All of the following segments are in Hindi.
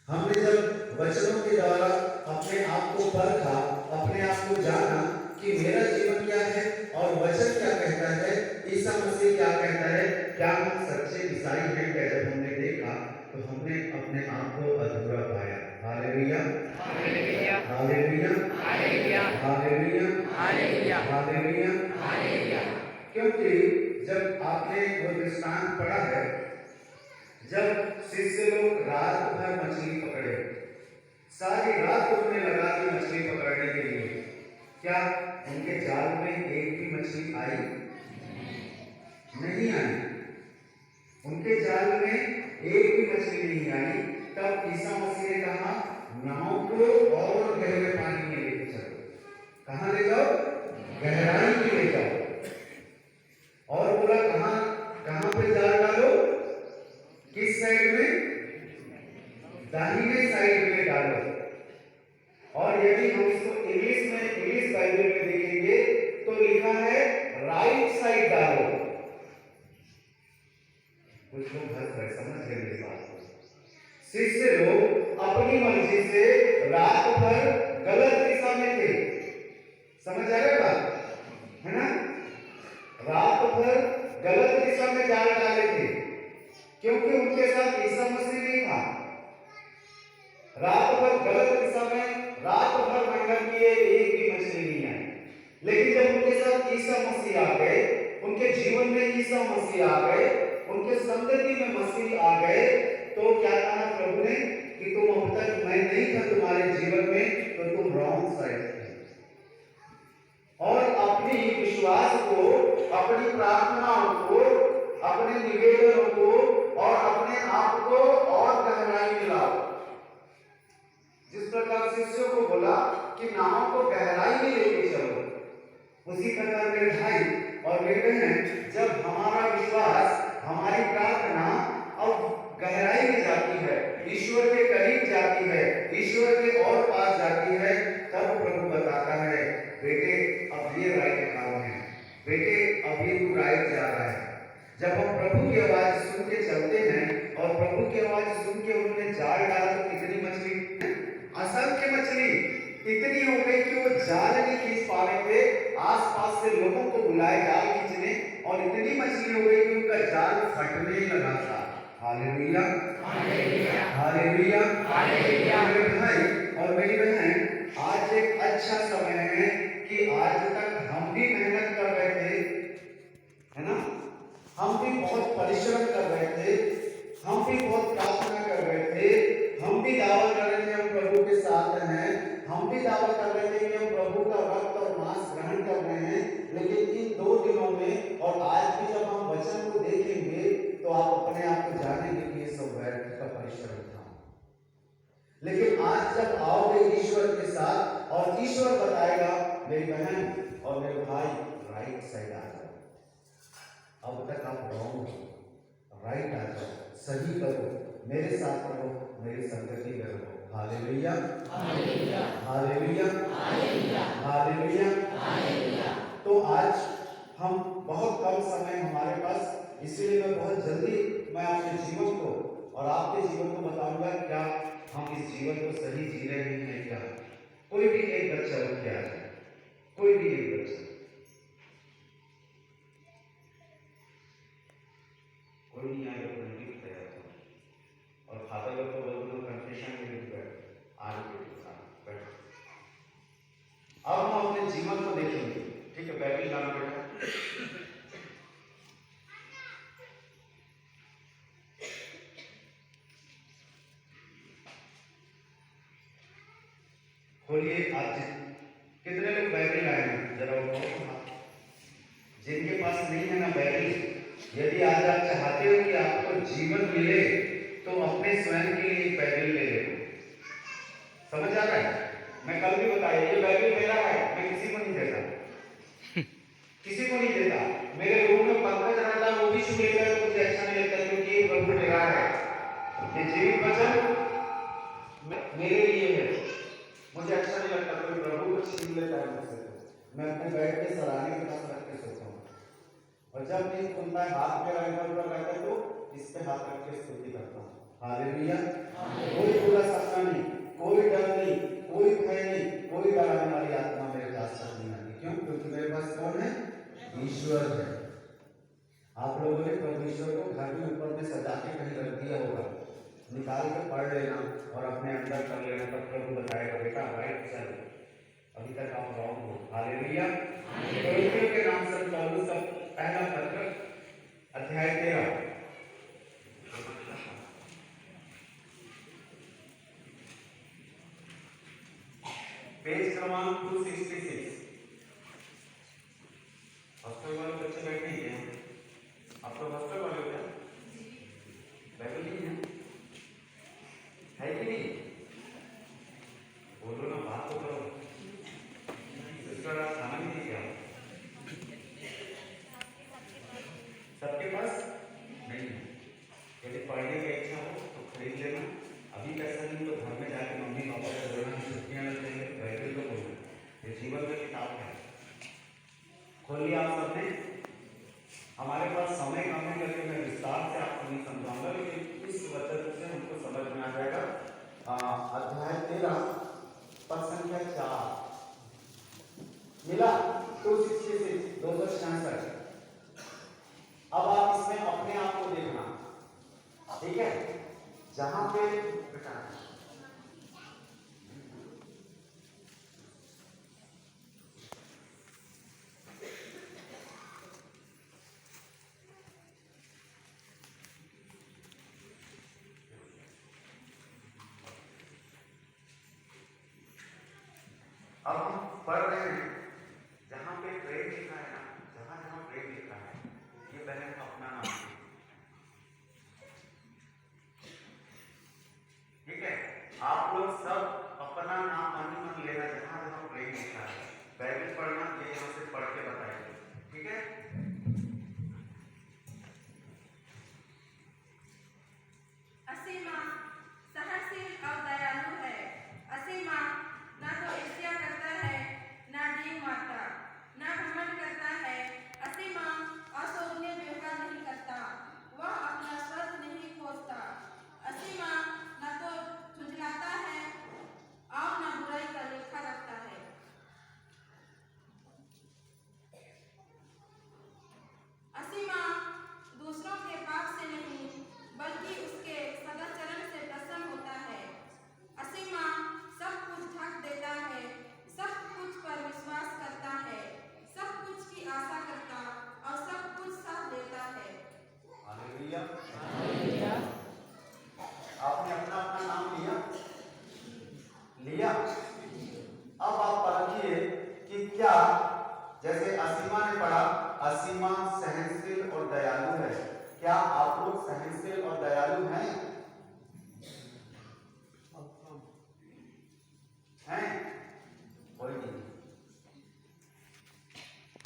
हमने जब वचनों के द्वारा अपने आप को परखा, अपने आप को जाना कि मेरा जीवन क्या है और वचन क्या कहता है, ईसा मसीह क्या कहता है, क्या हम सच्चे ईसाई हैं क्या, जब हमने देखा तो हमने अपने आप को अधूरा पाया। Hallelujah, hallelujah, hallelujah, hallelujah, hallelujah, hallelujah, hallelujah. Hallelujah. क्योंकि जब आपने वो दृष्टांत पढ़ा है, जब शिष्य लोग रात भर मछली पकड़े, सारी रात उन्होंने लगा दी मछली पकड़ने के लिए, क्या उनके जाल में एक भी मछली आई? नहीं आई। उनके जाल में एक भी मछली नहीं आई। तब ईसा मसीह ने कहा, नाव को और गहरे पानी में लेके चलो। कहां ले जाओ? गहराई में ले जाओ। और बोला कहां कहां पे जाल डालो? किस साइड में? दाहिने साइड में डालो। और यदि हम इसको इंग्लिश बाइबल में देखेंगे तो लिखा है राइट साइड डालो। कुछ लोग हंस रहे, समझ गए मेरी बात को। शिष्य लोग अपनी मर्जी से रात भर गलत दिशा में थे। समझ आ रहा बात है ना? रात भर गलत दिशा में जाल डाले थे, क्योंकि उनके साथ ईसा मसीह नहीं था। रात भर गलत दिशा में रात भर मेहनत किए, एक भी मछली नहीं आई। लेकिन जब उनके साथ ईसा मसीह आ गए, उनके जीवन में ईसा मसीह आ गए, उनके संतति में मसीह आ गए, तो क्या कहा प्रभु ने कि तुम अब तक मैं नहीं था तुम्हारे जीवन में, तो तुम रॉन्ग साइड थे। और अपनी विश्वास को, अपनी प्रार्थनाओं को, अपने निवेदनों को और अपने आप को और गहराई में लाओ। जिस प्रकार शिष्यों को बोला कि नाव को गहराई में लेके चलो, उसी प्रकार मेरे भाई और मेरे बहन, जब हमारा विश्वास, हमारी प्रार्थना अब गहराई में जाती है, ईश्वर के करीब जाती है, ईश्वर के और पास जाती है, तब प्रभु बताता है, बेटे अब ये राइट काम है, बेटे अब ये तू राइट जा रहा है। जब हम प्रभु की आवाज सुन के चलते हैं और प्रभु की आवाज सुन के उन्होंने जाल डाला, तो कितनी मछली, असंख्य मछली इतनी हो गई कि वो जाल नहीं खींच पा रहे थे। आसपास से लोगों को बुलाए जाल खींचने, और इतनी मछली हो गई कि उनका जाल फटने लगा था। Hallelujah, hallelujah, hallelujah, hallelujah. मेरे भाई और मेरी बहन, आज एक अच्छा समय है कि आज तक हम भी मेहनत कर रहे थे, है ना? हम भी बहुत परिश्रम कर रहे थे, हम भी बहुत प्रार्थना कर रहे थे, हम भी दावा कर रहे थे हम प्रभु के साथ हैं, हम भी दावा कर रहे थे कि हम प्रभु का रक्त और मांस ग्रहण कर रहे हैं। लेकिन इन 2 दिनों में और आज भी जब हम वचन को देखेंगे तो आप अपने आप को जानेंगे कि ये सब व्यर्थ का परिश्रम था। लेकिन आज जब आओगे ईश्वर के साथ और ईश्वर बताएगा, मेरी बहन और मेरे भाई, राइट साइड आ जाओ। अब तक आप रॉन्ग हो, राइट आ जाओ, सही करो, मेरे साथ रहो, मेरी संगति में रहो। Hallelujah, hallelujah, hallelujah, hallelujah, hallelujah, hallelujah. तो आज हम बहुत कम समय हमारे पास, इसीलिए मैं बहुत जल्दी मैं अपने जीवन को और आपके जीवन को बताऊंगा क्या हम इस जीवन को सही जी रहे हैं क्या। कोई भी एक बच्चा उठ के आ जाए, कोई भी एक बच्चा, कोई नहीं आएगा तो नहीं दिखता और फादर लोग तो लोग कन्फेशन में भी आगे बैठ। अब हम अपने जीवन को देखेंगे, ठीक है? बैटरी लाना बेटा। खोलिए। आज कितने लोग बैटरी लाए हैं जरा उठाओ। जिनके पास नहीं है ना बैटरी, यदि आज आप चाहते हो कि आपको जीवन मिले तो अपने स्वयं के लिए एक बैटरी ले लो। समझ आ रहा है? मैं कल भी बताया, ये बैटरी मेरा है, मैं किसी को नहीं देता, किसी को नहीं देता। मेरे रूम में पंकज रहता है, वो भी छू लेता है तो मुझे अच्छा नहीं लगता, क्योंकि ये प्रभु मेरा है। ये जीवित वचन मेरे लिए है, मुझे अच्छा नहीं लगता कोई प्रभु को छीन लेता है मुझसे। मैं अपने बेड पे सराहने के पास रख के सोता हूँ, और जब नहीं खुलता है, हाथ में रहता है तो इस पे हाथ रख के स्तुति करता हूँ। हालेलुया। कोई पूरा निकाल के पढ़ लेना और अपने अंदर कर लेना, तब प्रभु बताएगा बेटा राइट चल, अभी तक आप रॉन्ग हो। हालेलुया। कोरिन्थियों के नाम से पौलुस का पहला पत्र अध्याय 13 पेज क्रमांक 266। हॉस्टल वाले बच्चे बैठे ही हैं, आप तो हॉस्टल वाले हो क्या? बाइबल नहीं है कि नहीं? बोलो ना, बात तो करो। सिस्टर आप खाना नहीं दिया सबके पास नहीं है? यदि पढ़ने की इच्छा हो तो खरीद लेना। अभी पैसा नहीं तो घर में जाके मम्मी पापा से बोलना, छुट्टियां लग जाएंगे, बाइबल तो बोलना, ये जीवन का किताब है। खोलिए आप सबने। हमारे पास समय कम है करके मैं विस्तार से आपको नहीं समझाऊंगा, लेकिन इस वचन से हमको समझ में आ जाएगा। अध्याय 13 पद संख्या 4 मिला, 266। अब आप इसमें अपने आप को देखना, ठीक है? जहां पे बेटा अब हम पढ़ रहे हैं, जहां पे प्रेम लिखा है ना, जहां प्रेम लिखा है, ये बहन का अपना नाम है, ठीक है? आप लोग सब अपना नाम मन लेना, जहां प्रेम लिखा है। बाइबल पढ़ना, ये यहाँ से पढ़ के बताएंगे, ठीक है? असीमा सहनशील और दयालु है। असीमा ना तो ईर्ष्या करता है, ना डींग मारता, ना घमंड करता है। असीमा अशोभनीय व्यवहार नहीं करता, वह अपना स्वार्थ नहीं खोजता। असीमा ना तो झुंझलाता है और ना बुराई का लेखा रखता है। असीमा दूसरों के पाप से नहीं बल्कि उसके सदाचरण से प्रसन्न होता है। असीमा सब कुछ ढक देता है, सब कुछ पर विश्वास करता है, सब कुछ की आशा करता और सब कुछ सह देता है। हालेलुया। आपने अपना अपना नाम लिया। अब आप परखिए कि क्या, जैसे असीमा ने पढ़ा, असीमा सहनशील और दयालु है। क्या आप लोग सहनशील और दयालु हैं? हैं? कोई नहीं।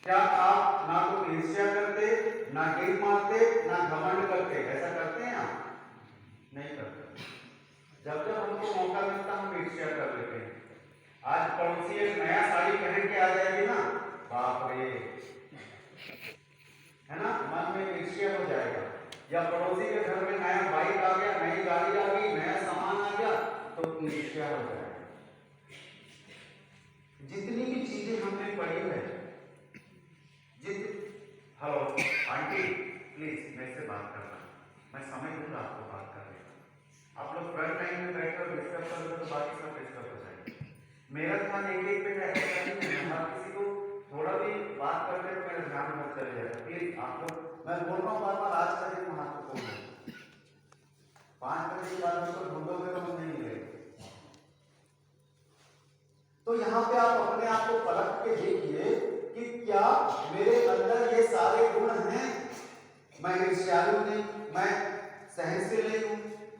क्या आप ना तो ईर्ष्या करते, ना गिर मारते, ना घमंड करते? ऐसा करते हैं आप? नहीं करते। जब जब हमको मौका मिलता हम ईर्ष्या कर लेते हैं। आज पड़ोसी एक नया साड़ी पहन के आ जाएगी ना, बाप रे, है ना, मन में ईर्ष्या हो जाएगा। या पड़ोसी के घर में नया बाइक आ गया, नई गाड़ी आ गई, नया सामान आ गया, तो ईर्ष्या हो जाएगा। जितनी भी चीजें हमने पढ़ी है, हेलो आंटी प्लीज मेरे से बात करना, मैं समय दूंगा आपको बात करने का। आप लोग फ्रंट लाइन में बैठकर और डिस्कस करोगे तो बाकी सब डिस्कस हो जाएंगे। मेरा ध्यान एक पे है, हर किसी को थोड़ा भी बात करते तो मेरा ध्यान मत चले जाएगा। प्लीज आप लोग, मैं बोल रहा हूँ बार बार, आज का दिन महत्वपूर्ण है। 5 बजे के बाद उसको ढूंढोगे तो हम नहीं मिलेंगे। तो यहाँ पे आप अपने आप को परख के देखिए कि क्या मेरे अंदर ये सारे गुण हैं। मैं ईर्ष्यालु नहीं, मैं सहनशील नहीं हूँ,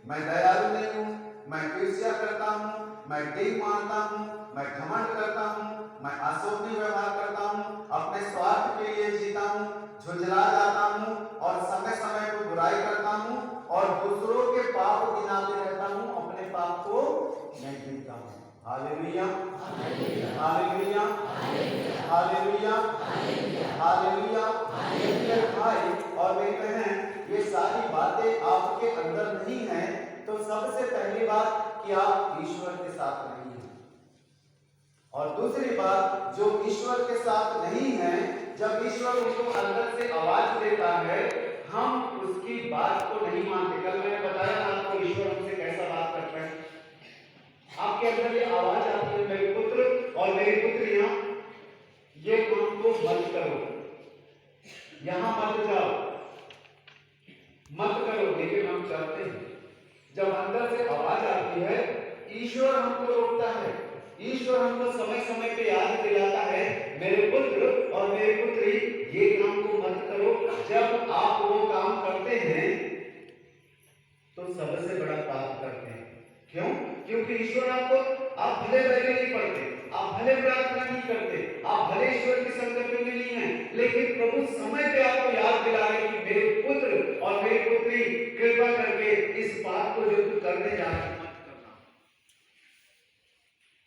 मैं दयालु नहीं हूँ, मैं ईर्ष्या करता हूँ, मैं डींग मारता हूँ, मैं घमंड करता हूँ, मैं अशोभनीय व्यवहार करता हूँ, अपने स्वार्थ के लिए जीता हूँ, झुंझला जाता हूँ और समय समय पर बुराई करता हूँ और दूसरों के पाप गिनाते रहता हूँ, अपने पाप को नहीं गिनता हूँ। Hallelujah, hallelujah, hallelujah, hallelujah. मेरे भाई और मेरी बहन, ये सारी बातें आपके अंदर नहीं है तो सबसे पहली बात कि आप ईश्वर के साथ नहीं हैं, और दूसरी बात, जो ईश्वर के साथ नहीं है, जब ईश्वर उनको अंदर से आवाज देता है, हम उसकी बात को नहीं मानते। कल मैंने बताया आपको ईश्वर हमसे कैसे आवाज आती है, ईश्वर हमको रोकता है, ईश्वर हमको समय समय पे याद दिलाता है, मेरे पुत्र और मेरी पुत्री ये काम को मत करो। जब आप वो काम करते हैं तो सबसे बड़ा पाप करते हैं। क्यों? क्योंकि ईश्वर आपको, आप भले भले नहीं पढ़ते, आप भले प्रार्थना नहीं करते, आप भले ईश्वर की संगत में नहीं है, लेकिन प्रभु समय पे आपको याद दिला रहे कि मेरे पुत्र और मेरी पुत्री कृपा करके इस बात को जो तू करने जा रहा है मत करना।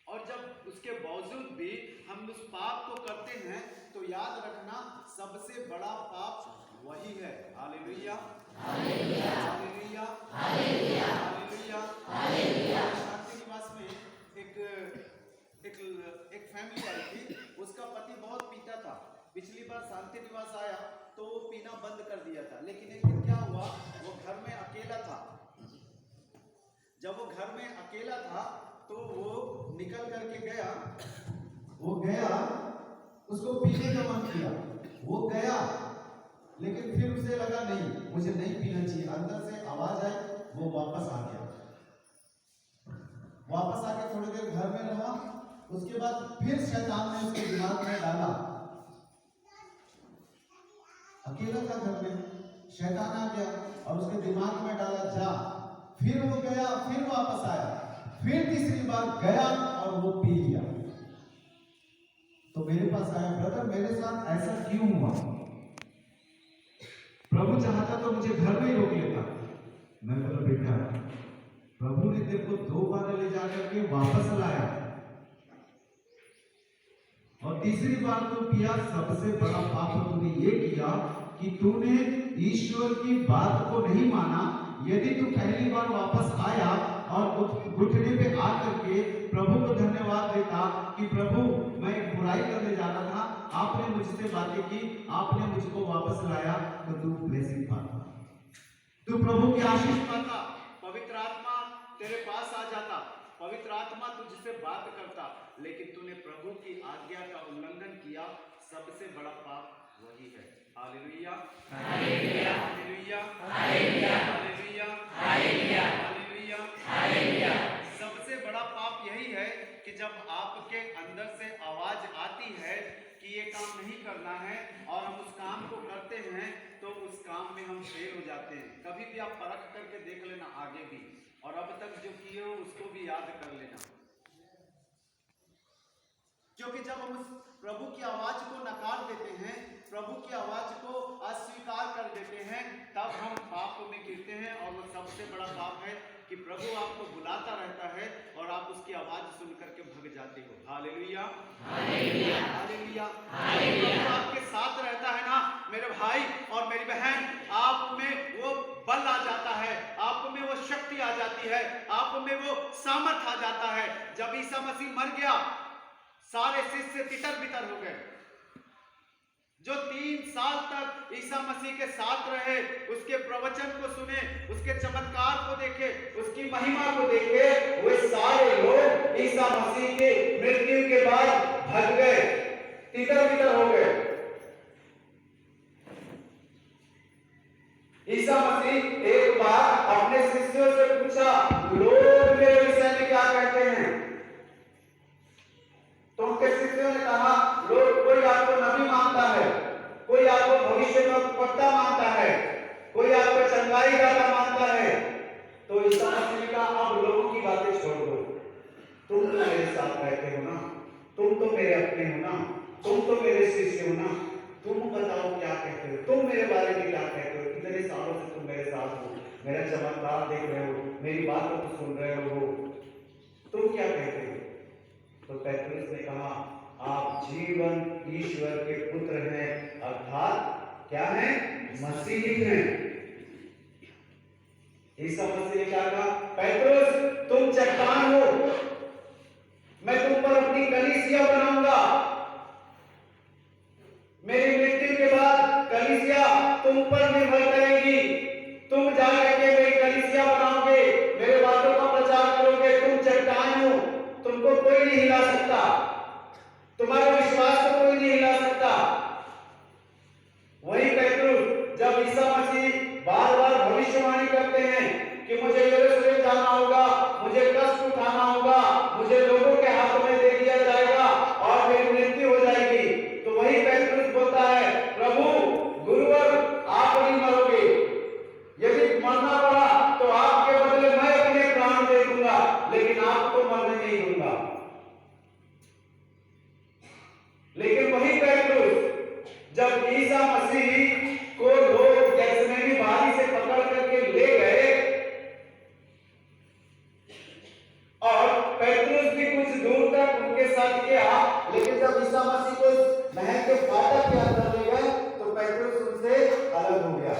और जब उसके बावजूद भी हम उस पाप को करते हैं तो याद रखना सबसे बड़ा पाप वही है। Hallelujah, hallelujah, hallelujah, hallelujah, hallelujah. शांति निवास में एक फैमिली आई थी, उसका पति बहुत पीता था। पिछली बार शांति निवास आया तो वो पीना बंद कर दिया था, लेकिन एक दिन क्या हुआ, वो घर में अकेला था। जब वो घर में अकेला था तो वो निकल करके गया, उसको पीने का मन किया, वो गया, लेकिन फिर उसे लगा नहीं, मुझे नहीं पीना चाहिए, अंदर से आवाज आई, वो वापस आ गया। वापस आके थोड़ी देर घर में रहा, उसके बाद फिर शैतान ने उसके दिमाग में डाला, अकेला था घर में, शैतान आ गया और उसके दिमाग में डाला जा। फिर वो गया, फिर वापस आया, फिर तीसरी बार गया और वो पी लिया। तो मेरे पास आया, ब्रदर मेरे साथ ऐसा क्यों हुआ? प्रभु चाहता तो मुझे घर में ही रोक लेता। मैं बोला बेटा, प्रभु ने तेरे को 2 बार ले जाकर के वापस लाया और तीसरी बार तू पिया। सबसे बड़ा पाप तूने ये किया कि तूने ईश्वर की बात को नहीं माना। यदि तू पहली बार वापस आया और घुटने पे आकर के प्रभु को धन्यवाद देता कि प्रभु मैं एक बुराई करने जा रहा था, आपने मुझसे बातें की, आपने मुझको वापस लाया, तो तू ब्लेसिंग पाता, तू प्रभु की आशीष पाता, पवित्र आत्मा तेरे पास आ जाता, पवित्र आत्मा तुझसे बात करता। लेकिन तूने प्रभु की आज्ञा का उल्लंघन किया। सबसे बड़ा पाप वही है। Hallelujah, hallelujah, hallelujah, hallelujah, hallelujah, hallelujah, hallelujah, hallelujah. सबसे बड़ा पाप यही है कि जब आपके अंदर से आवाज आती है कि ये काम नहीं करना है और हम उस काम को करते हैं, तो उस काम में हम फेल हो जाते हैं। कभी भी आप परख करके देख लेना आगे भी, और अब तक जो किए हो उसको भी याद कर लेना। क्योंकि जब हम उस प्रभु की आवाज को नकार देते हैं, प्रभु की आवाज को अस्वीकार कर देते हैं, तब हम पाप में गिरते हैं। और वो सबसे बड़ा पाप है कि प्रभु आपको बुलाता रहता है और आप उसकी आवाज सुन करके भग जाते हो। Hallelujah, hallelujah, hallelujah, hallelujah. आपके साथ रहता है ना मेरे भाई और मेरी बहन, आप में वो बल आ जाता है, आप में वो शक्ति आ जाती है, आप में वो सामर्थ आ जाता है। जब ईसा मसीह मर गया, सारे शिष्य तितर बितर हो गए। जो 3 साल तक ईसा मसीह के साथ रहे, उसके प्रवचन को सुने, उसके चमत्कार को देखे, उसकी महिमा को देखे, वे सारे लोग ईसा मसीह के मृत्यु के बाद भग गए, तितर बितर हो गए। ईसा मसीह एक बार अपने शिष्यों से पूछा, लोग मेरे विषय में क्या कहते हैं? तो उनके शिष्यों ने कहा, लोग कोई आपको नबी मानता है, कोई आपको भविष्य में वक्ता मानता है, कोई आपको चंगाई दाता मानता है। तो ईसा मसीह ने कहा, अब लोगों की बातें छोड़ दो, तुम तो मेरे साथ रहते हो ना, तुम तो मेरे अपने हो ना, तुम तो मेरे शिष्य हो ना, तुम बताओ क्या कहते हो, तुम मेरे बारे में क्या कहते हो? कितने सालों से तुम मेरे साथ हो, मेरा चमत्कार देख रहे हो, मेरी बातों को सुन रहे हो, तुम क्या कहते हो? तो पेट्रोस ने कहा, आप जीवन ईश्वर के पुत्र हैं, अर्थात क्या है? मसीह हैं। ईसा मसीह ने क्या कहा? पेट्रोस तुम चट्टान हो, मैं तुम पर अपनी कलीसिया बनाऊंगा। मेरी मृत्यु के बाद कलीसिया तुम पर निर्भर करेगी। तुम जाकर के मेरी कलीसिया बनाओगे, मेरे बातों का प्रचार करोगे। तुम चट्टान हो, तुमको कोई नहीं हिला सकता, तुम्हारे विश्वास को कोई नहीं हिला सकता। वही पेट्रोस जब ईसा मसीह बार बार भविष्यवाणी करते हैं कि मुझे यरूशलेम जाना होगा, लेकिन आपको मरने नहीं दूंगा। लेकिन वही पेट्रुस जब ईसा मसीह को लोग गैसमनी बारी से पकड़ करके ले गए और पेट्रुस भी कुछ दूर तक उनके साथ गया, लेकिन जब ईसा मसीह को महल के फाटक के अंदर ले गए तो पेट्रुस उनसे अलग हो गया।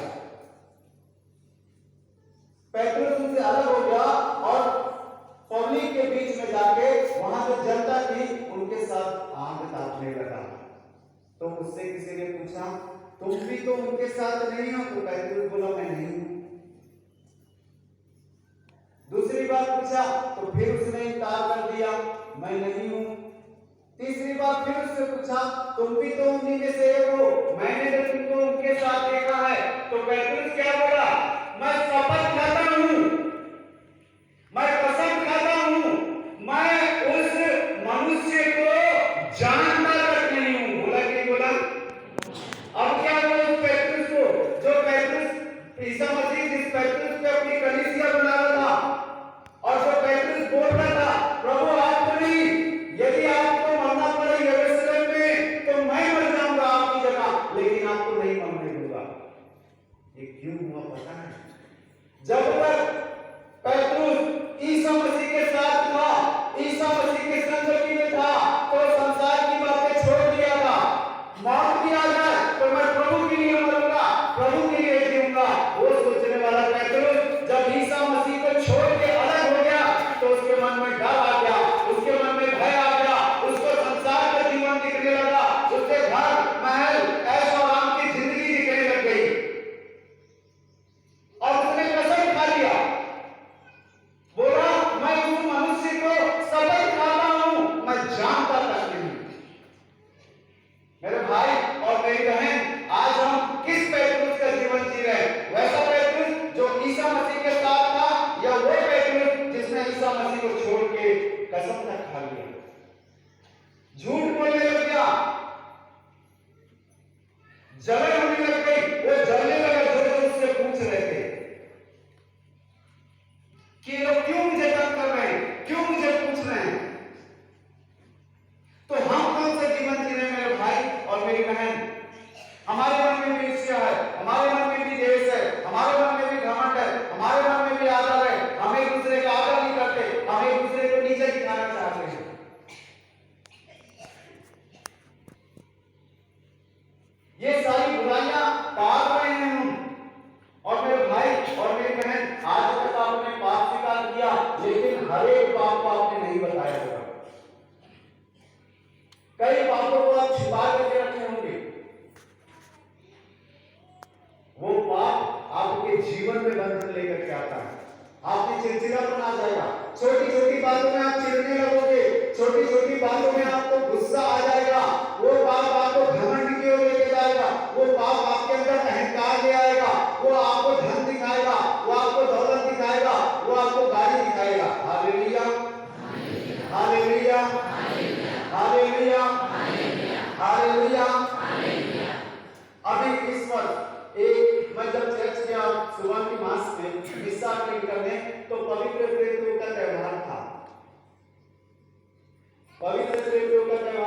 पेट्रुस उनसे अलग हो गया और पब्लिक के बीच में जाके वहां जो जनता थी उनके साथ आंख ताकने लगा। तो उससे किसी ने पूछा, तुम भी तो उनके साथ नहीं हो? तो पेट्रुस बोला, मैं नहीं हूं। दूसरी बार पूछा तो फिर उसने इनकार कर दिया, मैं नहीं हूं। तीसरी बार फिर उससे पूछा, तुम भी तो उन्हीं में से हो? मैंने तो तुमको उनके साथ देखा है। तो पेट्रुस क्या बोला, मैं शपथ खाता हूं, मैं कसम खाता हूं, मैं उस मनुष्य को जानता तक नहीं हूं। बोला कि बोला? अब क्या बोला उस पेट्रुस को? जो पेट्रुस ईसा मसीह जिस पेट्रुस पे अपनी कलीसिया बना रहा था और जो पेट्रुस बोल रहा था, प्रभु आपको नहीं, यदि आपको मरना पड़े यरूशलेम में तो मैं मर जाऊंगा आपकी जगह, लेकिन आपको नहीं मरने दूंगा। ये क्यों हुआ पता है? जब तक पेट्रुस ईसा मसीह के साथ था, ईसा मसीह के संगति में था, तो संसार की बातें छोड़ दिया था। मौत भी आ जाए तो मैं प्रभु के लिए मरूंगा, प्रभु के लिए जीऊंगा, वो सोचने वाला पेट्रुस जब ईसा मसीह को छोड़ के अलग हो गया तो उसके मन में डर आ गया, उसके मन में भय आ गया, उसको संसार का जीवन दिखने लगा, उसके घर महल ऐश और आराम की जिंदगी दिखने लग गई और उसने कसम खा लिया, बोला मैं उस मनुष्य को शपथ खाता हूं, मैं जानता तक नहीं। मेरे भाई और मेरी बहन, आज हम किस पेट्रुस का जीवन जी रहे हैं? वैसा पेट्रुस जो ईसा मसीह के साथ था, या वो पेट्रुस जिसने ईसा मसीह को छोड़ के कसम तक खा लिया, झूठ बोलने लग गया, जलन होने लग गई, वो जलने लगा जो जो उससे पूछ रहे थे कि ये लोग क्यों मुझे तंग कर रहे हैं, क्यों मुझे पूछ रहे हैं। तो हम कौन सा जीवन जी रहे हैं मेरे भाई और मेरी बहन? हमारे मन में भी ईर्ष्या है, हमारे मन में भी द्वेष है, हमारे मन में भी घमंड है, हमारे मन में भी आदर है, हम एक दूसरे का आदर नहीं करते, हम एक दूसरे को नीचे दिखाना चाहते हैं। ये सारी बुराइयां पाल रहे हैं हम। और मेरे भाई और मेरी बहन, आज तक आपने पाप स्वीकार किया, लेकिन हर एक पाप को आपने नहीं बताया होगा। कई पापों को आप छिपा करके रखे होंगे, वो पाप आपके जीवन में बंधन लेकर के आता है, आपकी चिड़चिड़ापन आ जाएगा, छोटी छोटी बातों में आप चिढ़ने लगोगे, छोटी छोटी बातों में आपको गुस्सा आ जाएगा, वो पाप आपको घमंड की ओर लेके जाएगा, वो पाप आपके अंदर अहंकार ले आएगा, वो आपको धन दिखाएगा, वो आपको दौलत दिखाएगा, वो आपको गाड़ी दिखाएगा। Hallelujah, hallelujah, hallelujah, hallelujah. अभी इस वक्त मैं जब चर्च गया सुबह की मास में मिस्सा अटेंड करने, तो पवित्र प्रेरितों का त्यौहार था। पवित्र प्रेरितों का त्यौहार